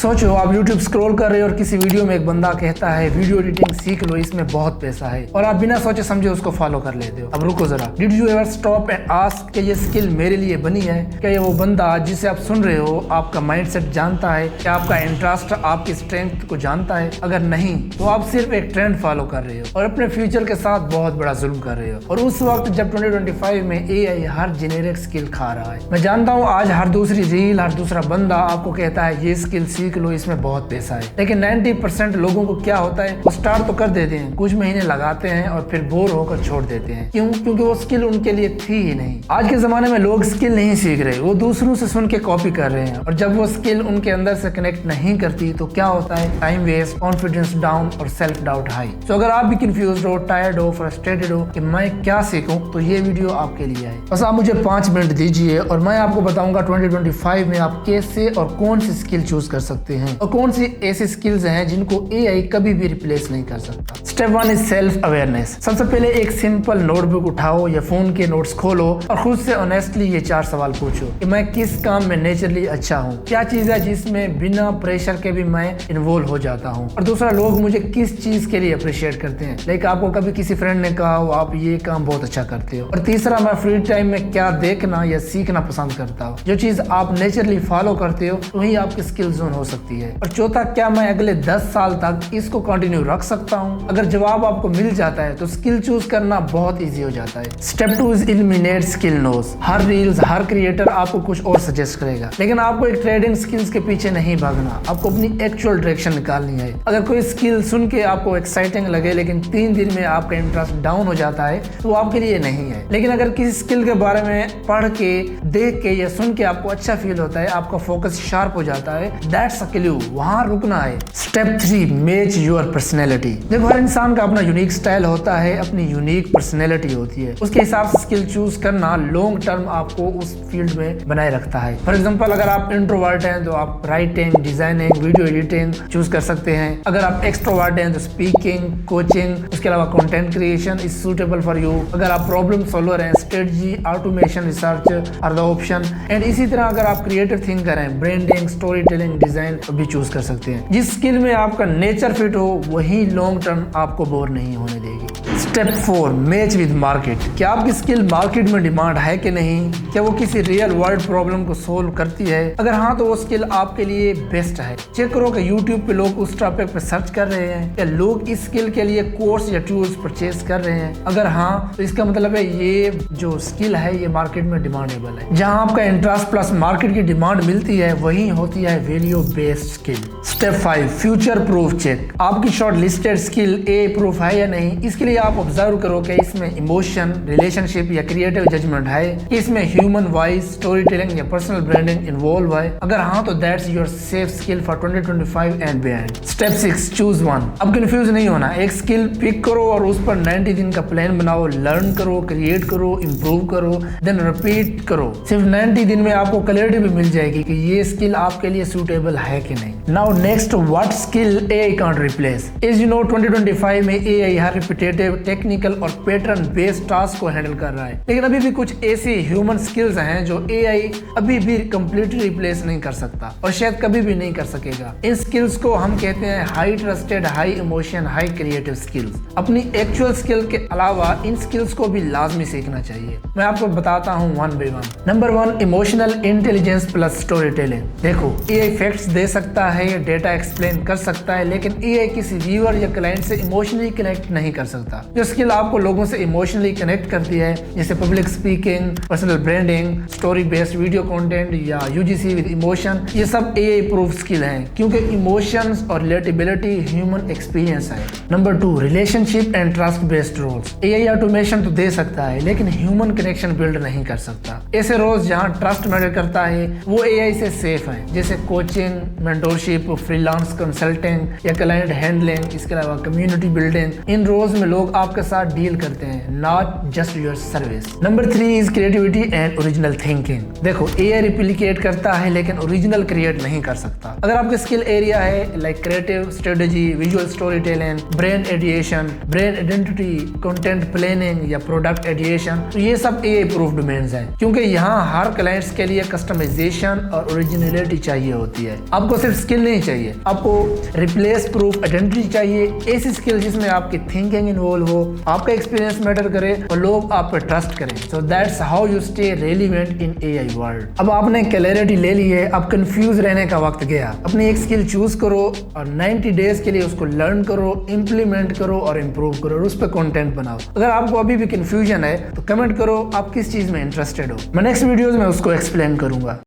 सोचो आप YouTube scroll कर रहे हो और किसी वीडियो में एक बंदा कहता है वीडियो एडिटिंग सीख लो, इसमें बहुत पैसा है, और आप बिना सोचे समझे उसको फॉलो कर लेते हो। अब रुको जरा, did you ever stop and ask कि ये स्किल मेरे लिए बनी है? क्या ये वो बंदा जिसे आप सुन रहे हो आपका माइंडसेट जानता है? क्या आपका इंटरेस्ट आपकी स्ट्रेंथ को जानता है? अगर नहीं तो आप सिर्फ एक ट्रेंड फॉलो कर रहे हो और अपने फ्यूचर के साथ बहुत बड़ा जुल्म कर रहे हो। और उस वक्त जब 2025 में AI हर जेनेरिक स्किल खा रहा है। मैं जानता हूँ आज हर दूसरी रील, हर दूसरा बंदा आपको कहता है ये स्किल सीख लो, इसमें बहुत पैसा है। लेकिन 90% लोगों को क्या होता है, वो स्टार्ट तो कर देते हैं, कुछ महीने लगाते हैं और फिर बोर होकर छोड़ देते हैं। क्यों? क्योंकि वो स्किल उनके लिए थी ही नहीं। आज के जमाने में लोग स्किल नहीं सीख रहे, वो दूसरों से सुन के कॉपी कर रहे हैं, और जब वो स्किल उनके अंदर से कनेक्ट नहीं करती तो क्या होता है? टाइम वेस्ट, कॉन्फिडेंस डाउन और सेल्फ डाउट हाई। तो अगर आप भी कंफ्यूज हो, टायर्ड हो, फ्रस्ट्रेटेड हो कि मैं क्या सीखूं, तो ये वीडियो आपके लिए है। बस आप मुझे 5 मिनट दीजिए और मैं आपको बताऊंगा 2025 में आप कैसे और कौन सी स्किल चूज कर सकते हैं और कौन सी ऐसी स्किल्स हैं जिनको AI कभी भी रिप्लेस नहीं कर सकता। Step 1 is self awareness. सबसे पहले एक सिंपल नोटबुक उठाओ या फोन के नोट्स खोलो और खुद से ऑनेस्टली ये 4 सवाल पूछो कि मैं किस काम में नेचुरली अच्छा हूँ, क्या चीज है जिसमें बिना प्रेशर के भी मैं इन्वॉल्व हो जाता हूँ, और दूसरा लोग मुझे किस चीज के लिए अप्रिशिएट करते हैं। लाइक आपको कभी किसी फ्रेंड ने कहा हो आप ये काम बहुत अच्छा करते हो। और तीसरा, मैं फ्री टाइम में क्या देखना या सीखना पसंद करता हूँ। जो चीज आप नेचुरली फॉलो करते हो वही आपकी स्किल जोन हो सकती है। और चौथा, क्या मैं अगले 10 साल तक इसको कंटिन्यू रख सकता हूँ? अगर जवाब आपको मिल जाता है तो स्किल चूज करना बहुत ईजी हो जाता है। Step 2 is eliminate skill nose. हर रील्स, हर क्रिएटर आपको कुछ और सजेस्ट करेगा, लेकिन आपको एक ट्रेडिंग स्किल्स के पीछे नहीं भागना, आपको अपनी एक्चुअल डायरेक्शन निकालनी है। अगर कोई स्किल सुन के आपको एक्साइटिंग लगे लेकिन 3 दिन में आपका इंटरेस्ट डाउन हो जाता है तो वो आपके लिए नहीं है। लेकिन अगर किसी स्किल के बारे में पढ़ के, देख के या सुन के आपको अच्छा फील होता है, आपका फोकस शार्प हो जाता है, दैट्स अ क्लू, वहां रुकना है। Step 3 match your personality. देखो हर इंसान का अपना यूनिक स्टाइल होता है, अपनी यूनिक पर्सनैलिटी होती है, उसके हिसाब से स्किल चूज करना लॉन्ग टर्म आपको उस फील्ड में बनाए रखता है। फॉर एग्जांपल अगर आप इंट्रोवर्ट हैं तो आप writing, designing, video editing choose कर सकते हैं। अगर आप एक्सट्रोवर्ट हैं तो स्पीकिंग, कोचिंग, उसके अलावा content creation is suitable for you. अगर आप प्रॉब्लम सॉल्वर हैं, strategy, automation, research are the option. And इसी तरह अगर आप क्रिएटिव थिंकर हैं, ब्रांडिंग, स्टोरी टेलिंग, डिजाइन भी चूज कर सकते हैं। जिस स्किल में आपका नेचर फिट हो वही लॉन्ग टर्म आपको बोर नहीं होने देगी। Step 4 match with market. क्या आपकी स्किल मार्केट में डिमांड है कि नहीं? क्या वो किसी रियल वर्ल्ड प्रॉब्लम को सोल्व करती है? अगर हाँ तो वो स्किल आपके लिए बेस्ट है। चेक करो कि यूट्यूब पे लोग उस टॉपिक पे सर्च कर रहे हैं, क्या लोग इस स्किल के लिए कोर्स या टूल्स परचेज कर रहे हैं। अगर हाँ तो इसका मतलब है ये जो स्किल है ये मार्केट में डिमांडेबल है। जहाँ आपका इंटरेस्ट प्लस मार्केट की डिमांड मिलती है वही होती है value based skill. Step 5 future proof check. आपकी short listed skill AI proof है या नहीं, इसके लिए आप ऑब्जर्व करो कि इसमें इमोशन, रिलेशनशिप या क्रिएटिव जजमेंट है, कि इसमें ह्यूमन वॉइस, स्टोरी टेलिंग या पर्सनल ब्रांडिंग इन्वॉल्व है। अगर हाँ तो that's your safe skill for 2025 and beyond. Step 6 choose one. अब कंफ्यूज नहीं होना, एक स्किल पिक करो और उस पर 90 दिन का प्लान बनाओ, लर्न करो, क्रिएट करो, इम्प्रूव करो, देन रिपीट करो। सिर्फ 90 दिन में आपको क्लैरिटी भी मिल जाएगी कि ये स्किल आपके लिए सूटेबल है कि नहीं। Now next, what skill AI can't replace. As you know 2025 में AI हर रिपीटेटिव, टेक्निकल और पैटर्न बेस्ड टास्क को हैंडल कर रहा है, लेकिन अभी भी कुछ ऐसी ह्यूमन स्किल्स हैं जो AI अभी भी कंप्लीटली रिप्लेस नहीं कर सकता और शायद कभी भी नहीं कर सकेगा। इन स्किल्स को हम कहते हैं high trusted, high emotion, high creative skills. अपनी एक्चुअल स्किल के अलावा इन स्किल्स को भी लाजमी सीखना चाहिए। मैं आपको बताता हूँ 1 by 1। Number 1 emotional intelligence plus story telling. देखो AI फैक्ट्स दे सकता है, डेटा एक्सप्लेन कर सकता है, लेकिन AI किसी व्यूअर या क्लाइंट से इमोशनली कनेक्ट नहीं कर सकता। जो स्किल आपको लोगों से इमोशनली कनेक्ट करती है, जैसे public speaking, personal branding, story based video content या UGC विद इमोशन, ये सब AI प्रूफ स्किल हैं, क्योंकि इमोशंस और रिलेटेबिलिटी ह्यूमन एक्सपीरियंस है। Number 2 relationship and trust based roles. AI automation तो दे सकता है लेकिन ह्यूमन कनेक्शन बिल्ड नहीं कर सकता। ऐसे रोल्स जहाँ ट्रस्ट मैटर करता है वो AI से सेफ है, जैसे कोचिंग, मेंटोरशिप, फ्रीलांस कंसल्टिंग या क्लाइंट हैंडलिंग, इसके अलावा कम्युनिटी बिल्डिंग। इन रोल्स में लोग आपके साथ डील करते हैं, not just your service. Number 3 is creativity and original thinking. देखो AI रिप्लिकेट करता है लेकिन ओरिजिनल क्रिएट नहीं कर सकता। अगर आपके स्किल एरिया है like creative strategy, visual story telling, brand ideation, brand identity, content planning या प्रोडक्ट एडिएशन, तो ये सब AI प्रूफ डोमेन्स हैं, क्योंकि यहाँ हर क्लाइंट्स के लिए कस्टमाइजेशन और ओरिजिनलिटी चाहिए होती है। आपको सिर्फ स्किल नहीं चाहिए, आपको रिप्लेस प्रूफ आइडेंटिटी चाहिए, ऐसी स्किल जिसमें आपकी थिंकिंग इन्वॉल्व हो, आपका एक्सपीरियंस मैटर करे और लोग आप पे ट्रस्ट करें। So that's how you stay relevant in AI world. अब आपने क्लैरिटी ले ली है, अब कंफ्यूज रहने का वक्त गया। अपनी एक स्किल चूज करो और 90 डेज के लिए उसको लर्न करो, इंप्लीमेंट करो और इम्प्रूव करो और उस पर कंटेंट बनाओ। अगर आपको अभी भी कंफ्यूजन है तो कमेंट करो आप किस चीज में इंटरेस्टेड हो, मैं नेक्स्ट वीडियोस में उसको एक्सप्लेन करूंगा।